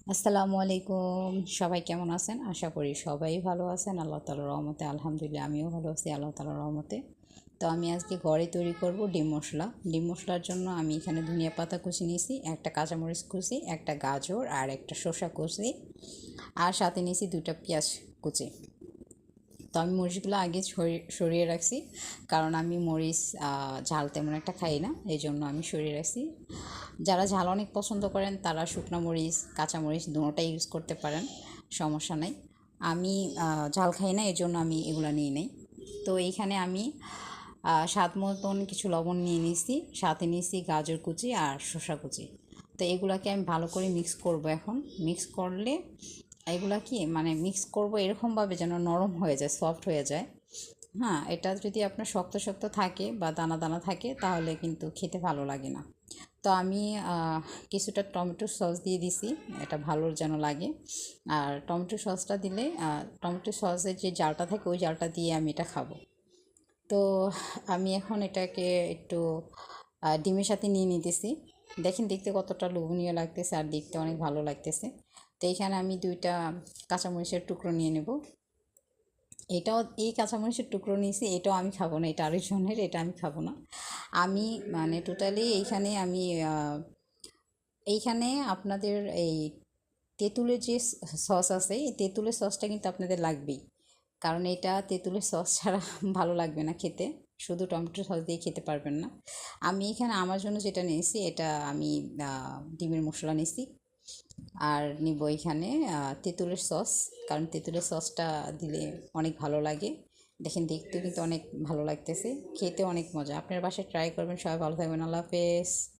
আসসালামু আলাইকুম। সবাই কেমন আছেন? আশা করি সবাই ভালো আছেন। আল্লাহ তাআলার রহমতে আলহামদুলিল্লাহ আমিও ভালো আছি আল্লাহ তাআলার রহমতে। তো আমি আজকে ঘরে তৈরি করব ডিম মশলা। ডিম মশলার জন্য আমি এখানে ধনিয়া পাতা কুচি নিয়েছি, একটা কাঁচামরিচ কুচি, একটা গাজর আর একটা শসা কুচি, আর সাথে নিয়েছি 2টা পেঁয়াজ কুচি। তো আমি মরিচগুলো আগে সরিয়ে রাখছি, কারণ আমি মরিচ ঝাল তেমন একটা খাই না, এই জন্য আমি সরিয়ে রাখছি। যারা ঝাল অনেক পছন্দ করেন তারা শুকনো মরিচ কাঁচামরিচ দুটোটাই ইউজ করতে পারেন, সমস্যা নেই। আমি ঝাল খাই না, এই জন্য আমি এগুলো নিয়ে নেই। তো এইখানে আমি স্বাদ মতন কিছু লবণ নিয়ে নিয়েছি, সাথে নিয়েছি গাজর কুচি আর শসা কুচি। তো এগুলাকে আমি ভালো করে মিক্স করব। এখন মিক্স করলে এগুলা কি মানে মিক্স করব এরকমভাবে যেন নরম হয়ে যায়, সফট হয়ে যায়। হ্যাঁ, এটা যদি আপনার শক্ত শক্ত থাকে বা দানা দানা থাকে তাহলে কিন্তু খেতে ভালো লাগে না। তো আমি কিছুটা টমেটো সস দিয়ে দিছি, এটা ভালো যেন লাগে। আর টমেটো সসটা দিলে টমেটো সসের যে জালটা থাকে ওই জালটা দিয়ে আমি এটা খাবো। তো আমি এখন এটাকে একটু ডিমের সাথে নিয়ে নিতেছি। দেখেন দেখতে কতটা লোভনীয় লাগতেছে আর দেখতে অনেক ভালো লাগতেছে। তো এইখানে আমি 2টা কাঁচামরিচের টুকরো নিয়ে নেব। এটাও এই কাঁচামরিচের টুকরো নিয়েছি, এটাও আমি খাবো না, এটা আরেকজনের, এটা আমি খাবো না। আমি মানে টোটালি এইখানে আপনাদের এই তেঁতুলের যে সস আছে, এই তেঁতুলের সসটা কিন্তু আপনাদের লাগবেই, কারণ এটা তেঁতুলের সস ছাড়া ভালো লাগবে না খেতে, শুধু টমেটো সস দিয়ে খেতে পারবেন না। আমি এখানে আমার জন্য যেটা নিয়েছি এটা আমি ডিমের মশলা নিয়েছি, আর নিব এখানে তেঁতুলের সস, কারণ তেঁতুলের সসটা দিলে অনেক ভালো লাগে। দেখেন দেখতে কিন্তু অনেক ভালো লাগতেছে, খেতে অনেক মজা। আপনার বাসায় ট্রাই করবেন। সবাই ভালো থাকবেন, আল্লাহ হাফেজ।